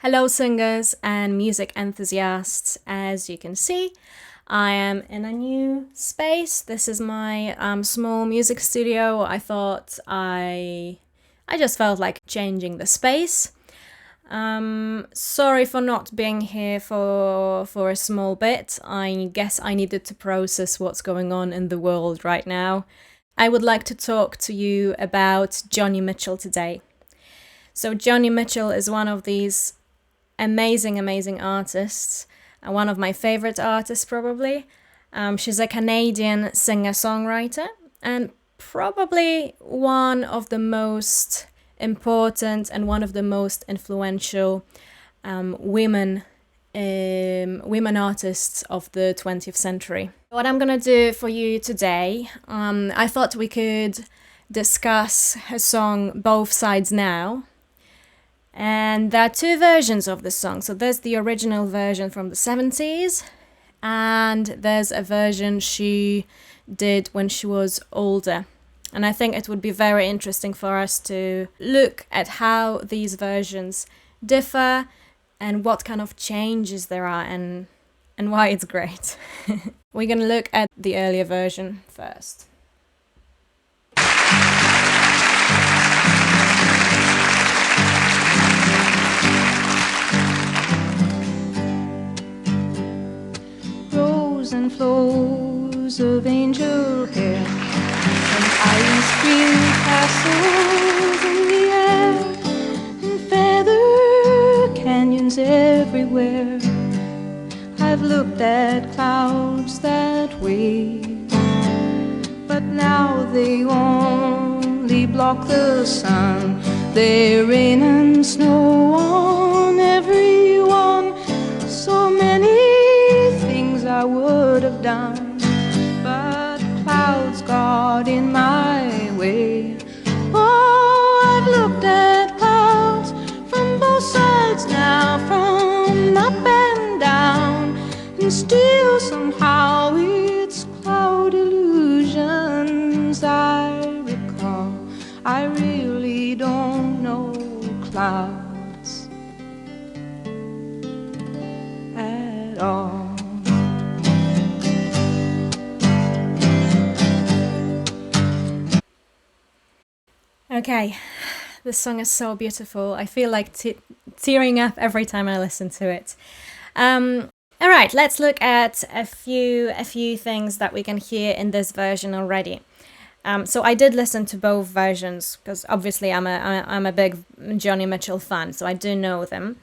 Hello singers and music enthusiasts. As you can see, I am in a new space. This is my small music studio. I thought I just felt like changing the space. Sorry for not being here for a small bit. I guess I needed to process what's going on in the world right now. I would like to talk to you about Joni Mitchell today. So Joni Mitchell is one of these amazing artists, one of my favorite artists probably. She's a Canadian singer-songwriter and probably one of the most important and one of the most influential women artists of the 20th century. What I'm gonna do for you today, I thought we could discuss her song Both Sides Now. And there are two versions of the song. So there's the original version from the 70s, and there's a version she did when she was older. And I think it would be very interesting for us to look at how these versions differ and what kind of changes there are and why it's great. We're going to look at the earlier version first. And flows of angel hair and ice cream castles in the air and feather canyons everywhere. I've looked at clouds that way, but now they only block the sun. They rain and snow on everyone. So many I would have done, but clouds got in my way. Oh, I've looked at clouds from both sides now, from up and down, and still somehow it's cloud illusions I recall. I really don't know clouds at all. Okay, this song is so beautiful. I feel like tearing up every time I listen to it. All right, let's look at a few things that we can hear in this version already. So I did listen to both versions because obviously I'm a big Joni Mitchell fan, so I do know them.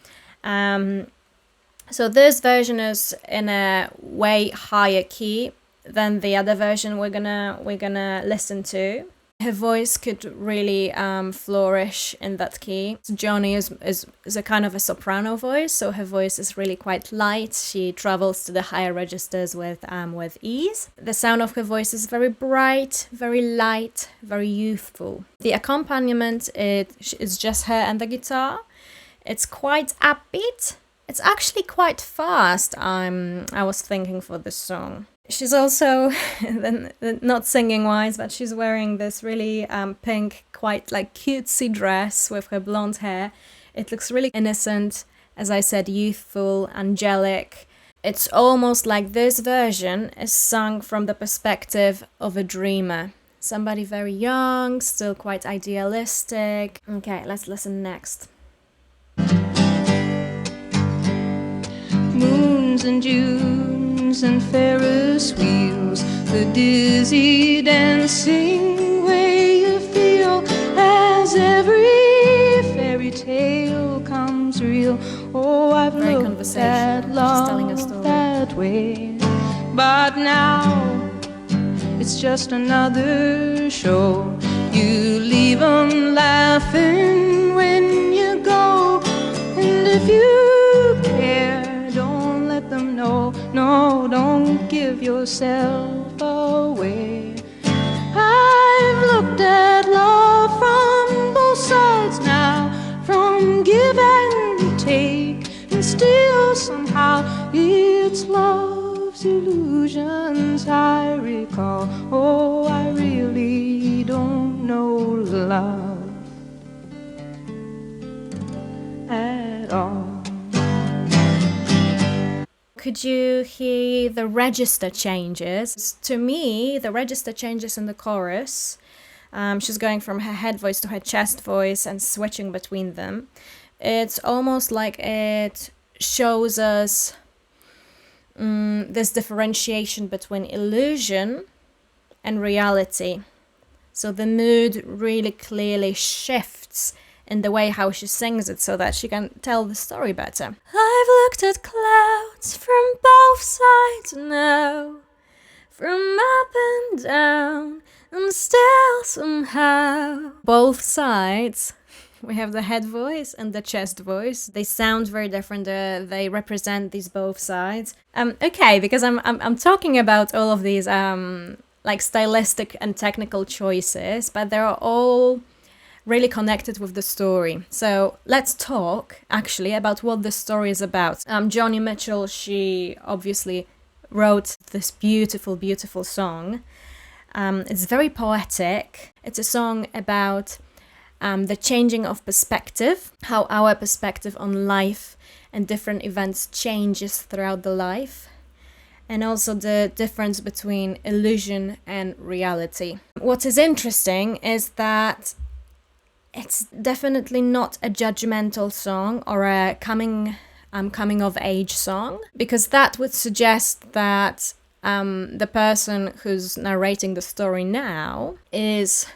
So this version is in a way higher key than the other version we're gonna listen to. Her voice could really flourish in that key. Joni is a kind of a soprano voice, so her voice is really quite light. She travels to the higher registers with ease. The sound of her voice is very bright, very light, very youthful. The accompaniment is just her and the guitar. It's quite upbeat. It's actually quite fast, I was thinking, for this song. She's also, not singing-wise, but she's wearing this really pink, quite like cutesy dress with her blonde hair. It looks really innocent, as I said, youthful, angelic. It's almost like this version is sung from the perspective of a dreamer. Somebody very young, still quite idealistic. Okay, let's listen next. Moons and Junes and Ferris wheels, the dizzy dancing way you feel as every fairy tale comes real. Oh, I've looked at love that way, but now it's just another show. You leave 'em laughing when you go, and if you care, them know, no, don't give yourself away. I've looked at love from both sides now, from give and take, and still somehow it's love's illusions I recall. Oh, I really don't know love at all. Could you hear the register changes? To me, the register changes in the chorus. She's going from her head voice to her chest voice and switching between them. It's almost like it shows us this differentiation between illusion and reality. So the mood really clearly shifts in the way how she sings it so that she can tell the story better. I've looked at clouds from both sides now, from up and down, and still somehow. Both sides. We have the head voice and the chest voice. They sound very different. They represent these both sides. Okay, because I'm talking about all of these like stylistic and technical choices, but they're all really connected with the story. So let's talk actually about what the story is about. Joni Mitchell, she obviously wrote this beautiful, beautiful song. It's very poetic. It's a song about the changing of perspective, how our perspective on life and different events changes throughout the life, and also the difference between illusion and reality. What is interesting is that it's definitely not a judgmental song or a coming of age song, because that would suggest that the person who's narrating the story now is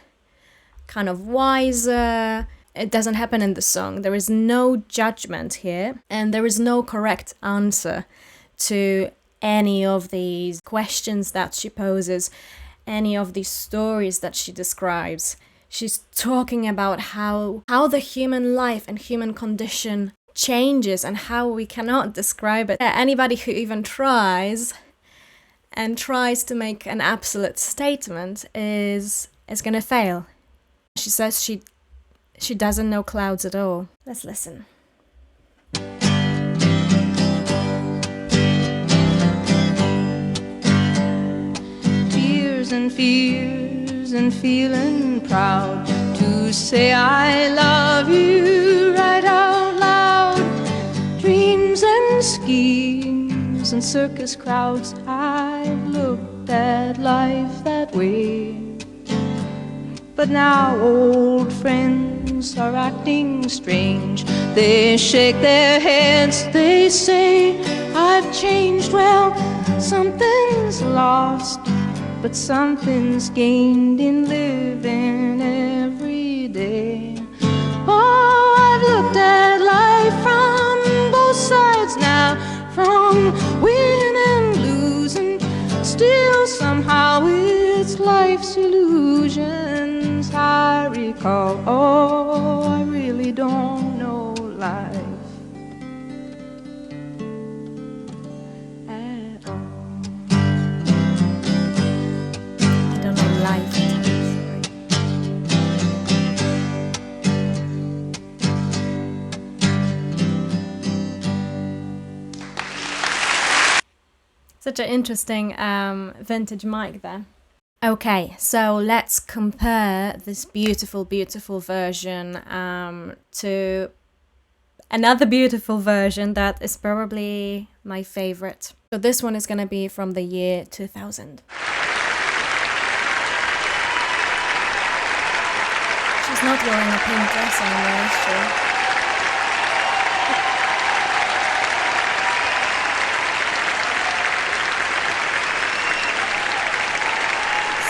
kind of wiser. It doesn't happen in the song. There is no judgment here, and there is no correct answer to any of these questions that she poses, any of these stories that she describes. She's talking about how the human life and human condition changes and how we cannot describe it. Anybody who even tries to make an absolute statement is gonna fail. She says she doesn't know clouds at all. Let's listen. Tears and fears and feeling proud to say I love you right out loud. Dreams and schemes and circus crowds, I've looked at life that way. But now old friends are acting strange. They shake their heads, they say I've changed. Well, something's lost, but something's gained in living every day. Oh, I've looked at life from both sides now, from winning and losing. Still somehow it's life's illusions I recall. Oh, I really don't know life at all. I don't know life. Such an interesting vintage mic there. Okay, so let's compare this beautiful, beautiful version to another beautiful version that is probably my favorite. So this one is going to be from the year 2000. She's not wearing a pink dress anymore, is she?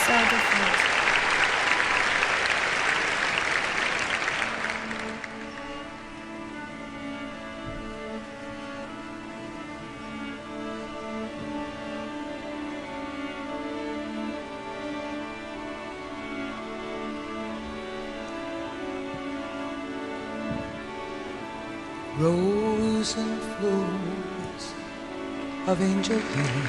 So different. Rose and flows of angel hair,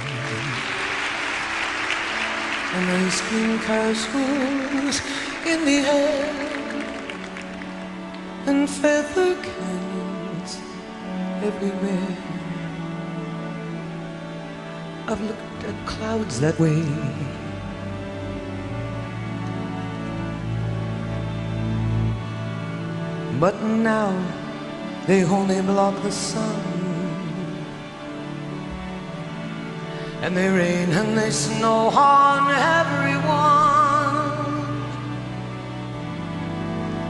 and ice cream castles in the air, and feather canyons everywhere. I've looked at clouds that way, but now they only block the sun. and they rain and they snow on everyone.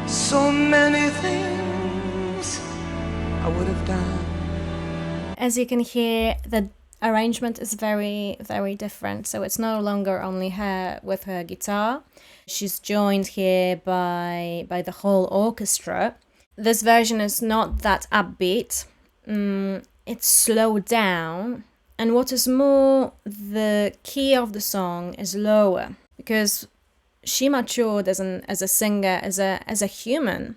So many things I would have done. As you can hear, the arrangement is very, very different. So it's no longer only her with her guitar. She's joined here by the whole orchestra. This version is not that upbeat. It's slowed down. And what is more, the key of the song is lower because she matured as a singer, as a human.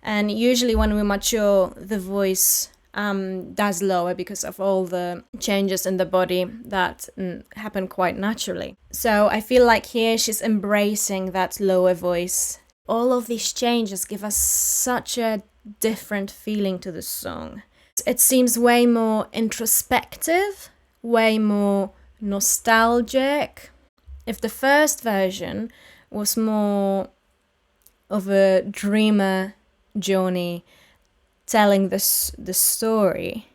And usually when we mature, the voice does lower because of all the changes in the body that happen quite naturally. So I feel like here she's embracing that lower voice. All of these changes give us such a different feeling to the song. It seems way more introspective, way more nostalgic. If the first version was more of a dreamer Joni telling the story,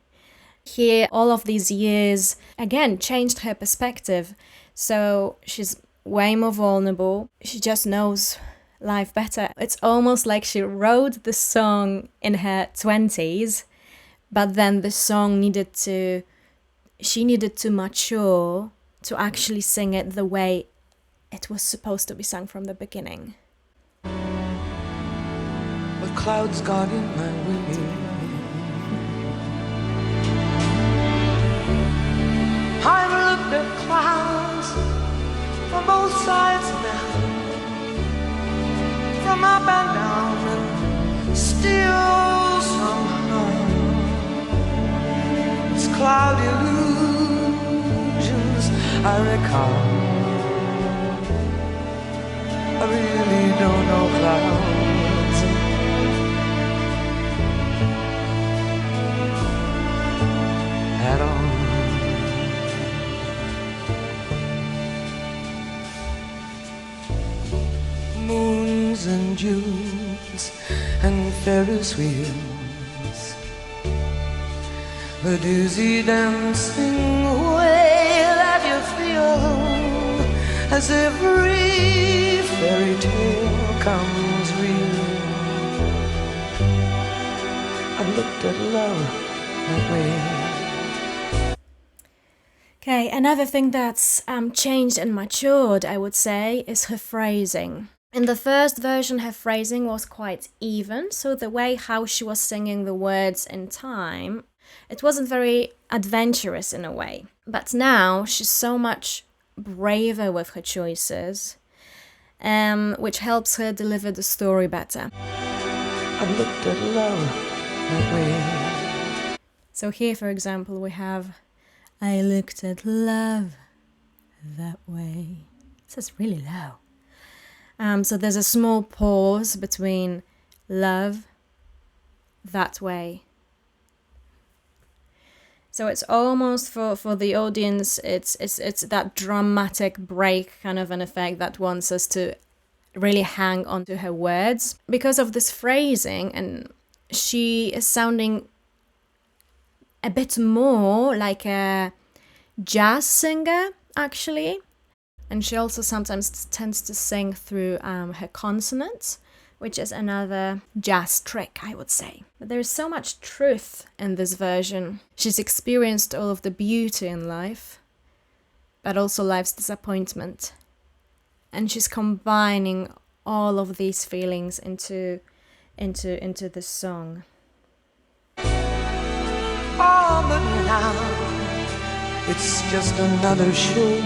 here all of these years again changed her perspective. So she's way more vulnerable. She just knows life better. It's almost like she wrote the song in her 20s, but then the song she needed to mature to actually sing it the way it was supposed to be sung from the beginning. But clouds got in my way. I've looked at clouds from both sides now, from up and down, and still somehow it's cloud illusions I recall. I really don't know clouds at all. Moons and Junes and Ferris wheels, the dizzy dancing way that you feel as every fairy tale comes real. I've looked at love that way. Okay, another thing that's changed and matured, I would say, is her phrasing. In the first version, her phrasing was quite even, so the way how she was singing the words in time, it wasn't very adventurous in a way. But now she's so much braver with her choices, which helps her deliver the story better. I've looked at love that way. So here, for example, we have I looked at love that way. This is really low. So there's a small pause between love that way. So it's almost for the audience, it's that dramatic break kind of an effect that wants us to really hang on to her words. Because of this phrasing, and she is sounding a bit more like a jazz singer, actually. And she also sometimes tends to sing through her consonants, which is another jazz trick, I would say. But there's so much truth in this version. She's experienced all of the beauty in life, but also life's disappointment. And she's combining all of these feelings into this song. Oh, but now it's just another show.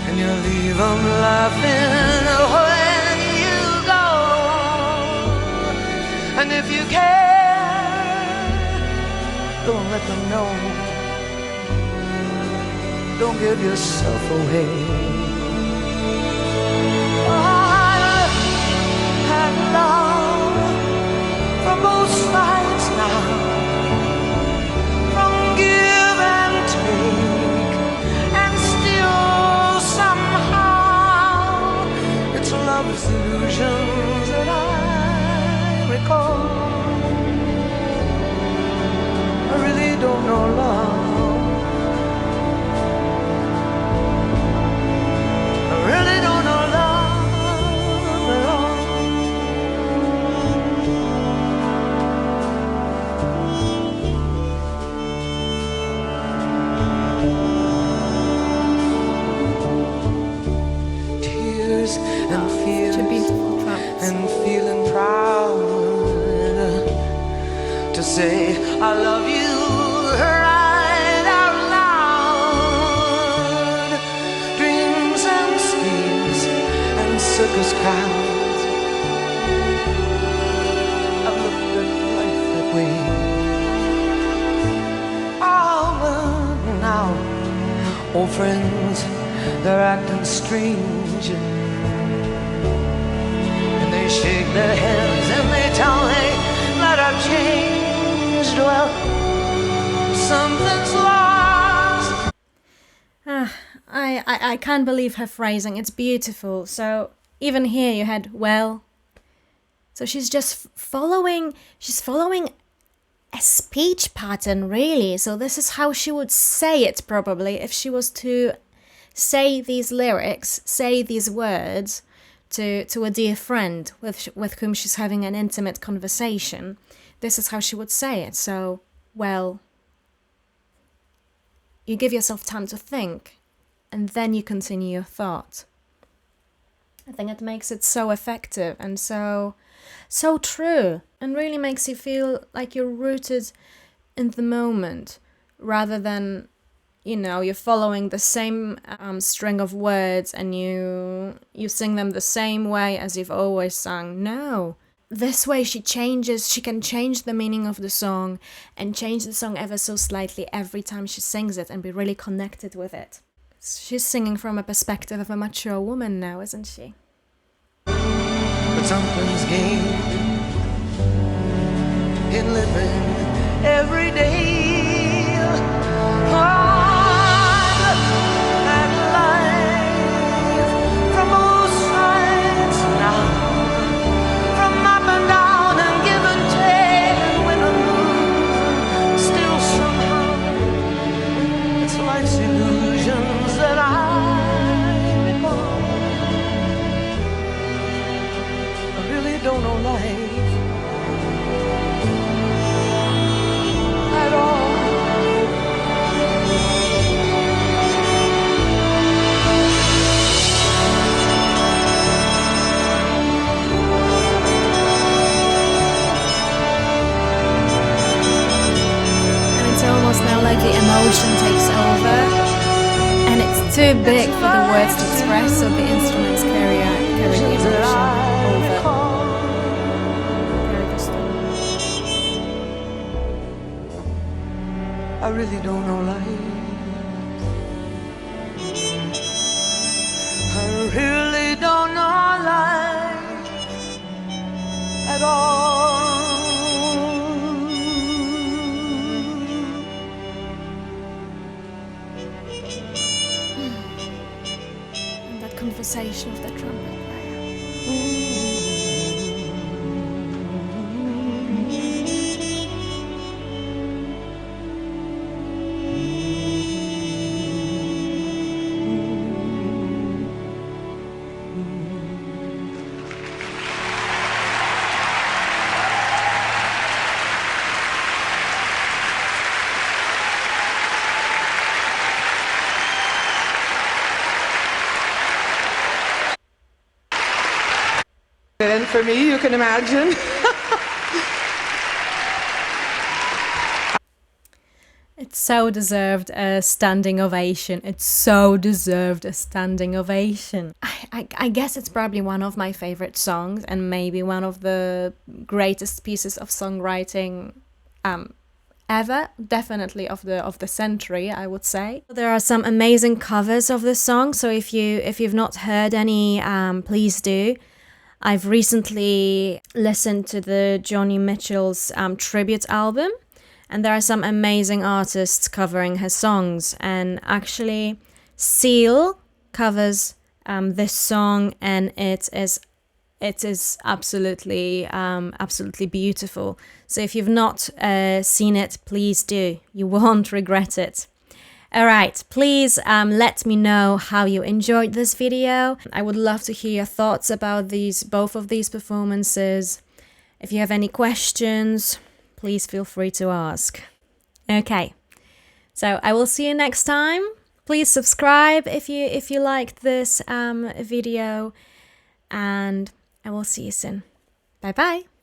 And you leave them laughing when you go. And if you care, don't let them know. Don't give yourself away. I have love from both sides now, from give and take, and still somehow it's love's illusions that I recall. I really don't know love say I love you right out loud. Dreams and schemes and circus crowds, I've looked at life that way. Oh, but now old friends, they're acting strange, and they shake their heads and they tell me that I've changed. Well, something's lost. I can't believe her phrasing. It's beautiful. So even here you had well. So she's just following a speech pattern, really. So this is how she would say it probably if she was to say these lyrics, say these words to a dear friend with whom she's having an intimate conversation. This is how she would say it. So, well, you give yourself time to think, and then you continue your thought. I think it makes it so effective and so true, and really makes you feel like you're rooted in the moment, rather than, you know, you're following the same string of words and you sing them the same way as you've always sung. No. This way she can change the meaning of the song and change the song ever so slightly every time she sings it and be really connected with it. She's singing from a perspective of a mature woman now, isn't she? But something's gained in living every day. And life from both sides now, from up and down and give and take and win and lose. Still somehow it's life's illusions that I recall. I really don't know life at all. And it's almost now like the emotion takes over, and it's too big for the words to express, so the instruments carry the emotion over. Carry the story. I really don't know life. I really don't know life at all. And that conversation with the trumpet player. And for me, you can imagine. It's so deserved a standing ovation. It's so deserved a standing ovation. I guess it's probably one of my favorite songs, and maybe one of the greatest pieces of songwriting ever. Definitely of the century, I would say. There are some amazing covers of this song, so if you've not heard any, please do. I've recently listened to the Joni Mitchell's tribute album, and there are some amazing artists covering her songs. And actually, Seal covers this song, and it is absolutely beautiful. So if you've not seen it, please do. You won't regret it. Alright, please let me know how you enjoyed this video. I would love to hear your thoughts about both of these performances. If you have any questions, please feel free to ask. Okay, so I will see you next time. Please subscribe if you liked this video, and I will see you soon. Bye bye.